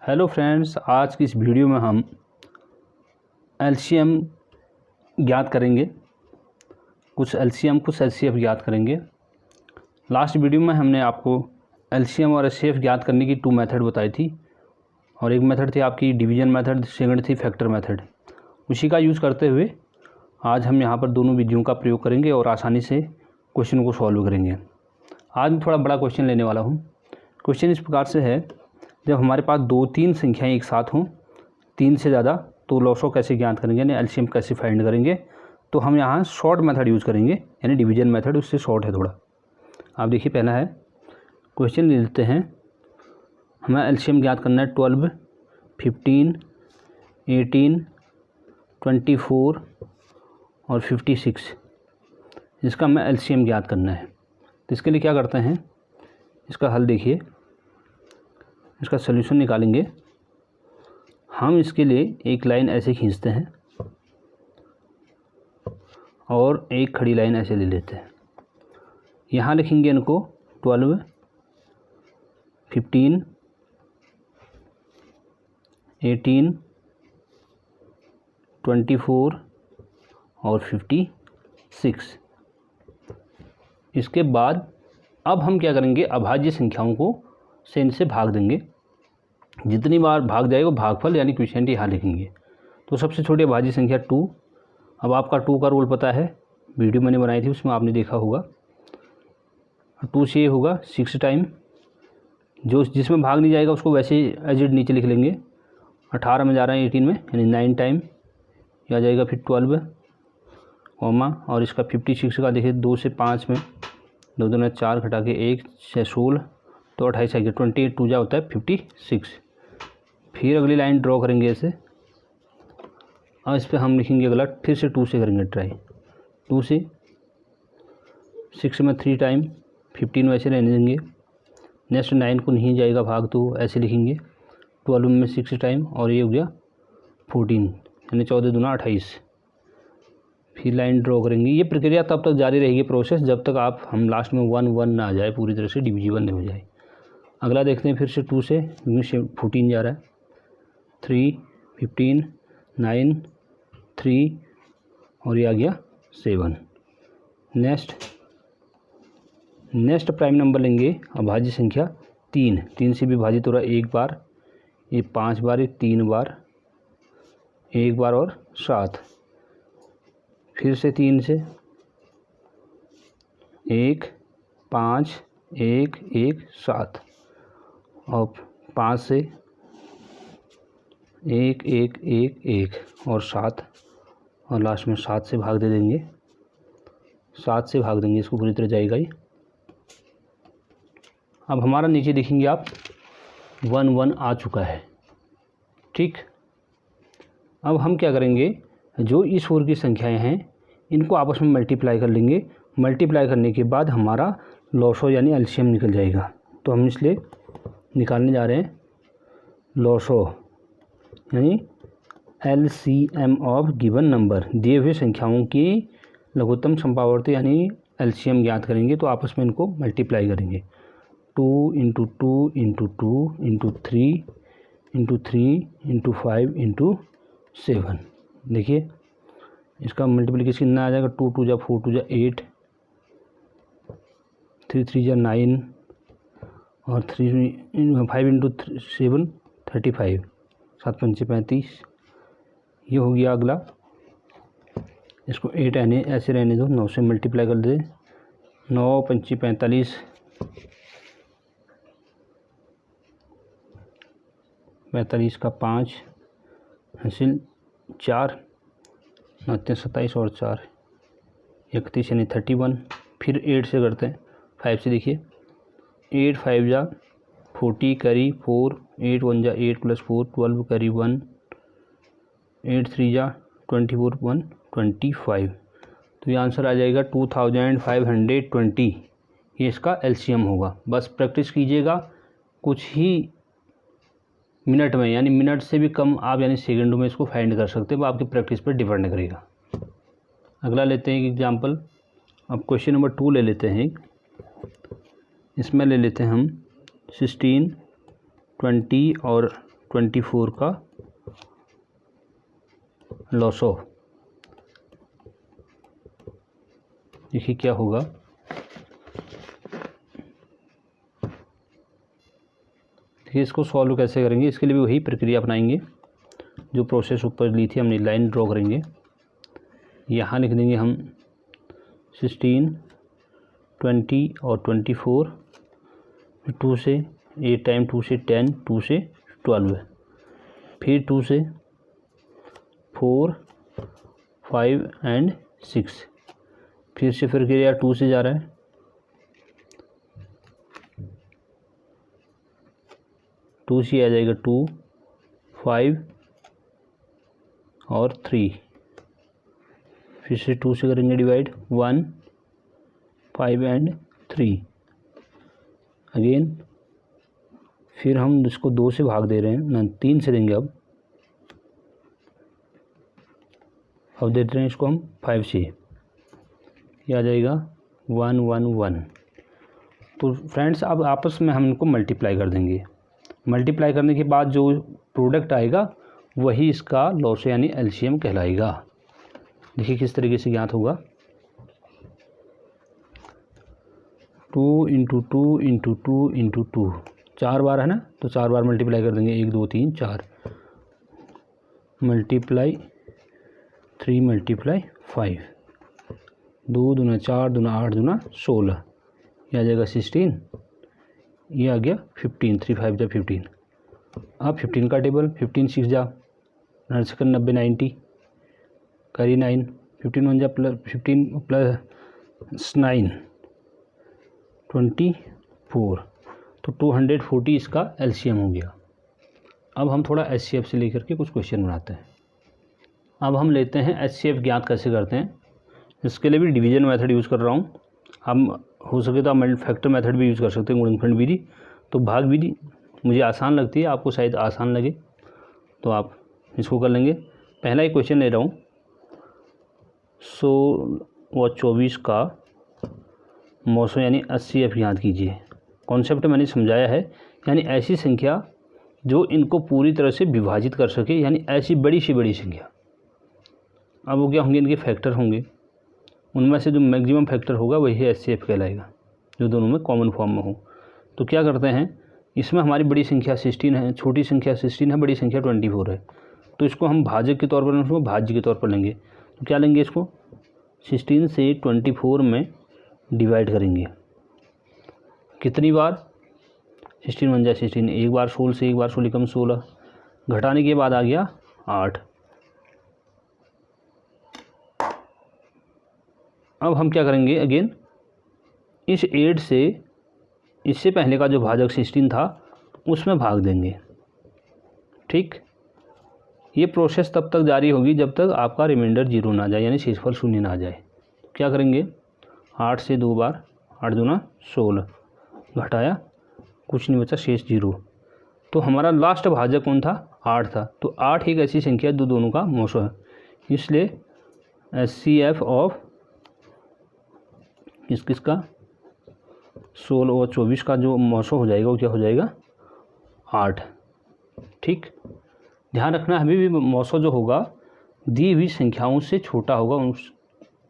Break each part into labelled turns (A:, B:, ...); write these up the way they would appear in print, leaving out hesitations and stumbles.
A: Hello friends, आज की इस वीडियो में हम एलसीएम ज्ञात करेंगे। कुछ एलसीएम कुछ एचसीएफ ज्ञात करेंगे। लास्ट वीडियो में हमने आपको एलसीएम और एचसीएफ ज्ञात करने की 2 मेथड बताई थी और एक मेथड थी आपकी डिवीजन मेथड, सेकंड थी फैक्टर मेथड। उसी का यूज़ करते हुए आज हम यहाँ पर दोनों विधियों का प्रयोग करेंगे और आसानी से क्वेश्चन को सॉल्व करेंगे। आज मैं थोड़ा बड़ा क्वेश्चन लेने वाला हूँ। क्वेश्चन इस प्रकार से है, जब हमारे पास 2-3 संख्याएं एक साथ हों, 3 से ज़्यादा, तो लॉसो कैसे ज्ञात करेंगे यानी एलसीएम कैसे फाइंड करेंगे। तो हम यहाँ शॉर्ट मेथड यूज़ करेंगे यानी डिवीजन मेथड, उससे शॉर्ट है थोड़ा। आप देखिए, पहला है क्वेश्चन ले लेते हैं। हमें एलसीएम ज्ञात करना है 12, 15, 18, 24 और 56। इसका हमें एलसीएम ज्ञात करना है। तो इसके लिए क्या करते हैं, इसका हल देखिए, इसका सलूशन निकालेंगे। हम इसके लिए एक लाइन ऐसे खींचते हैं और एक खड़ी लाइन ऐसे ले लेते हैं। यहाँ लिखेंगे इनको 12, 15, 18, 24 और 56। इसके बाद अब हम क्या करेंगे, अभाज्य संख्याओं को से इनसे भाग देंगे। जितनी बार भाग जाएगा भागफल यानी क्वोशिएंट यहाँ लिखेंगे। तो सबसे छोटी अभाज्य संख्या 2। अब आपका 2 का रूल पता है, वीडियो मैंने बनाई थी उसमें आपने देखा होगा। 2 से ये होगा 6 टाइम, जो जिसमें भाग नहीं जाएगा उसको वैसे ही एज इट नीचे लिख लेंगे। 18 में जा रहा है 18 में, यानी 9 टाइम। यह आ जाएगा फिर 12 कॉमा, और इसका 56 का देखिए 2 से 5 में 2 दूना 4 घटा के 1 से 16, तो 28 आ गया। 28 2 जा होता है 56। फिर अगली लाइन ड्रॉ करेंगे ऐसे। अब इस पर हम लिखेंगे अगला, फिर से 2 से करेंगे ट्राई। 2 से 6 में 3 टाइम, 15 वैसे रहने देंगे। नेक्स्ट 9 को नहीं जाएगा भाग, तो ऐसे लिखेंगे। 12 में 6 टाइम और ये हो गया 14, यानी 14 दूना 28। फिर लाइन ड्रॉ करेंगे। ये प्रक्रिया तब तक जारी रहेगी प्रोसेस जब तक हम लास्ट में 1 1 ना आ जाए, पूरी तरह से डिविजिबल नहीं हो जाए। अगला देखते हैं फिर से 2 से, 14 जा रहा है। 3, 15, 9, 3 और ये आ गया 7। नेक्स्ट प्राइम नंबर लेंगे, अभाज्य संख्या 3। 3 से विभाजित हो रहा है 1 बार, ये 5 बार, ये 3 बार, 1 बार और 7। फिर से 3 से 1, 5, 1, 1, 7 और 5 से 1, 1, 1, 1 और 7 और लास्ट में 7 से भाग दे देंगे। 7 से भाग देंगे, इसको पूरी तरह जाएगा ही। अब हमारा नीचे देखेंगे आप 1 1 आ चुका है, ठीक। अब हम क्या करेंगे, जो इस ओर की संख्याएं हैं इनको आपस में मल्टीप्लाई कर लेंगे। मल्टीप्लाई करने के बाद हमारा लॉसो यानी एलसीएम निकल जाएगा। तो हम इसलिए निकालने जा रहे हैं लॉसो यानी एलसीएम ऑफ गिवन नंबर। दिए हुए संख्याओं की लघुत्तम संपावर्ती यानी एलसीएम ज्ञात करेंगे। तो आपस में इनको मल्टीप्लाई करेंगे। 2 × 2 × 2 × 3 × 3 × 5 × 7। देखिए इसका मल्टीप्लिकेशन कितना आ जाएगा, 2 2 जा 4 2 जा 8, 3 3 जा 9 और 5 × 7 35, 7 5 35। ये हो गया अगला। इसको 8 ऐसे रहने दो, 9 से मल्टीप्लाई कर दे। 9 5 45, 45 का 5 हासिल 4, 9 27 और 4 31 यानी 31। फिर 8 से करते हैं, 5 से देखिए। 8 5 जा 40 करी 4, 8 1 जा 8 + 4 12 करी 1, 8 3 जा 24 1 25। तो ये आंसर आ जाएगा 2520। ये इसका एलसीएम होगा। बस प्रैक्टिस कीजिएगा, कुछ ही मिनट में, यानी मिनट से भी कम आप यानी सेकंडों में इसको फाइंड कर सकते हैं। वो आपकी प्रैक्टिस पर डिपेंड करेगा। अगला लेते हैं एक एग्जांपल। अब क्वेश्चन नंबर 2 ले लेते हैं। इसमें ले लेते हैं हम 16, 20 और 24 का लॉसो, देखिए क्या होगा। देखिए इसको सॉल्व कैसे करेंगे, इसके लिए भी वही प्रक्रिया अपनाएंगे जो प्रोसेस ऊपर ली थी हमने। लाइन ड्रॉ करेंगे, यहाँ लिख देंगे हम 16, 20 और 24, 2 से 8 टाइम 2 से 10, 2 से 12, फिर 2 से 4, 5 एंड 6, फिर से प्रक्रिया 2 से जा रहा है, 2 से आ जाएगा 2, 5 और 3, फिर से 2 से करेंगे डिवाइड, 1, 5 एंड 3 अगेन, फिर हम इसको 2 से भाग दे रहे हैं ना, 3 से देंगे। अब दे रहे हैं इसको हम 5 से, ये आ जाएगा 1, 1, 1। तो फ्रेंड्स अब आपस में हम इनको मल्टीप्लाई कर देंगे। मल्टीप्लाई करने के बाद जो प्रोडक्ट आएगा वही इसका लॉस यानी एलसीएम कहलाएगा। देखिए किस तरीके से ज्ञात होगा। 2 × 2 × 2 × 2, 4 बार है ना, तो 4 बार मल्टीप्लाई कर देंगे, 1, 2, 3, 4 मल्टीप्लाई 3 मल्टीप्लाई 5, 2 दूना 4 दूना 8 दूना 16, ये आ जाएगा 16, ये आ गया 15, 3 5 जा 15। अब 15 का टेबल, 15 6 जा 90 90 करी 9, 15 1 जा प्लस 15 प्लस 9 24, तो 240 इसका एलसीएम हो गया। अब हम थोड़ा एचसीएफ से लेकर के कुछ क्वेश्चन बनाते हैं। अब हम लेते हैं एचसीएफ ज्ञात कैसे करते हैं। इसके लिए भी डिवीजन मेथड यूज़ कर रहा हूँ। हम हो सके तो आप फैक्टर मेथड भी यूज़ कर सकते हैं, गुणनखंड विधि। तो भाग विधि मुझे आसान लगती है, आपको शायद आसान लगे तो आप इसको कर लेंगे। पहला ही क्वेश्चन ले रहा हूँ, 100 व 24 का मौसम यानी एचसीएफ ज्ञात कीजिए। कॉन्सेप्ट मैंने समझाया है, यानी ऐसी संख्या जो इनको पूरी तरह से विभाजित कर सके, यानी ऐसी बड़ी से बड़ी संख्या। अब वो क्या होंगे, इनके फैक्टर होंगे, उनमें से जो मैक्सिमम फैक्टर होगा वही एचसीएफ कहलाएगा, जो दोनों में कॉमन फॉर्म में हो। तो क्या करते हैं, इसमें हमारी बड़ी संख्या 16 है, छोटी संख्या 16 है, बड़ी संख्या 24 है। तो इसको हम भाजक के तौर पर, इसको भाज्य के तौर पर लेंगे। तो क्या लेंगे, इसको 16 से 24 में डिवाइड करेंगे। कितनी बार, 16 1 जा 16, एक बार 16 से, एक बार 16 कम 16, घटाने के बाद आ गया 8। अब हम क्या करेंगे, अगेन इस 8 से इससे पहले का जो भाजक 16 था उसमें भाग देंगे। ठीक, ये प्रोसेस तब तक जारी होगी जब तक आपका रिमाइंडर 0 ना आ जाए, यानी शेषफल 0 ना आ जाए। क्या करेंगे, 8 से 2 बार, 8 दूना 16, घटाया कुछ नहीं बचा, शेष 0। तो हमारा लास्ट भाजक कौन था, 8 था। तो 8 एक ऐसी संख्या जो दोनों का मौसो है, इसलिए एचसीएफ ऑफ किसका 16 और 24 का जो मौसो हो जाएगा वो क्या हो जाएगा, 8। ठीक, ध्यान रखना अभी भी मौसो जो होगा दी हुई संख्याओं से छोटा होगा,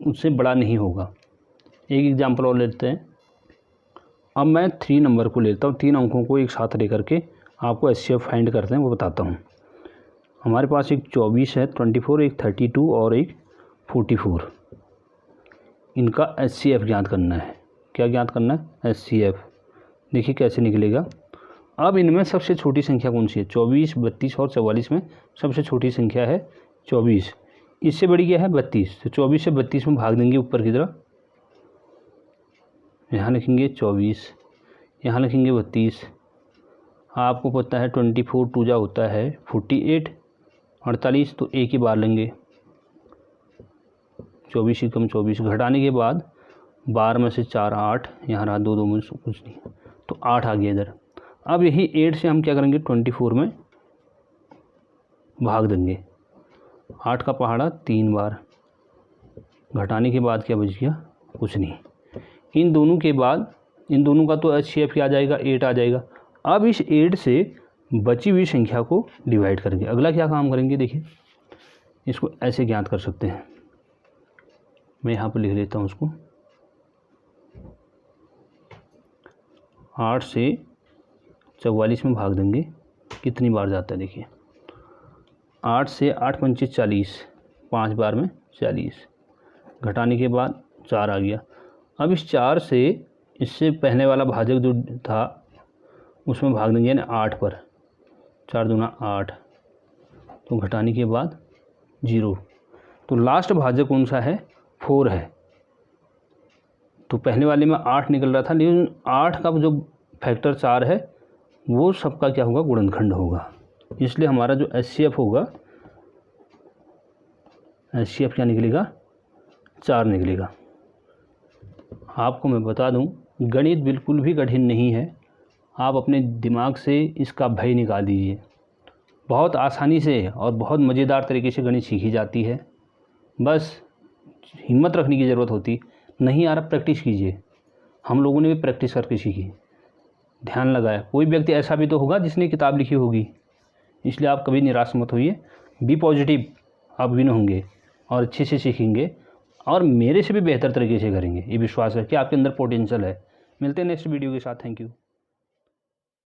A: उससे बड़ा नहीं होगा। एक एग्जांपल और लेते हैं। अब मैं 3 नंबर को लेता हूँ, 3 अंकों को एक साथ लेकर के आपको एचसीएफ फाइंड करते हैं वो बताता हूँ। हमारे पास एक 24 है, 24, एक 32 और एक 44। इनका एचसीएफ ज्ञात करना है। क्या ज्ञात करना है, एचसीएफ। देखिए कैसे निकलेगा। अब इनमें सबसे छोटी संख्या कौन सी है, 24, 32 और 44 में सबसे छोटी संख्या है 24। इससे बड़ी क्या है, 32। तो 24 से 32 में भाग देंगे ऊपर की तरफ, यहाँ लिखेंगे 24, यहाँ लिखेंगे 32। आपको पता है 24 2 जा होता है 48, 48 तो एक ही बार लेंगे, 24 ही कम 24, घटाने के बाद 12 में से 4 8, यहाँ रहा 2 2 में कुछ नहीं, तो 8 आ गया इधर। अब यही 8 से हम क्या करेंगे, 24 में भाग देंगे। 8 का पहाड़ा 3 बार, घटाने के बाद क्या बच गया, कुछ नहीं। इन दोनों के बाद इन दोनों का तो एचसीएफ क्या आ जाएगा, 8 आ जाएगा। अब इस 8 से बची हुई संख्या को डिवाइड करेंगे। अगला क्या काम करेंगे, देखिए इसको ऐसे ज्ञात कर सकते हैं। मैं यहाँ पर लिख लेता हूँ उसको, 8 से 44 में भाग देंगे, कितनी बार जाता है देखिए, 8 से 8 पंचे 40, 5 बार में 40, घटाने के बाद 4 आ गया। अब इस 4 से इससे पहले वाला भाजक जो था उसमें भाग देंगे यानी 8 पर, 4 दूना 8, तो घटाने के बाद 0, तो लास्ट भाजक कौन सा है, 4 है। तो पहले वाले में 8 निकल रहा था, लेकिन 8 का जो फैक्टर 4 है वो सबका क्या होगा, गुणनखंड होगा। इसलिए हमारा जो HCF होगा, HCF क्या निकलेगा, 4 निकलेगा। आपको मैं बता दूं, गणित बिल्कुल भी कठिन नहीं है, आप अपने दिमाग से इसका भय निकाल दीजिए। बहुत आसानी से और बहुत मज़ेदार तरीके से गणित सीखी जाती है, बस हिम्मत रखने की ज़रूरत होती। नहीं आ रहा, प्रैक्टिस कीजिए। हम लोगों ने भी प्रैक्टिस करके सीखी, ध्यान लगाया। कोई व्यक्ति ऐसा भी तो होगा जिसने किताब लिखी होगी, इसलिए आप कभी निराश मत होइए, बी पॉजिटिव, आप विन होंगे और अच्छे से सीखेंगे और मेरे से भी बेहतर तरीके से करेंगे। ये विश्वास है कि आपके अंदर पोटेंशियल है। मिलते हैं नेक्स्ट वीडियो के साथ। Thank you.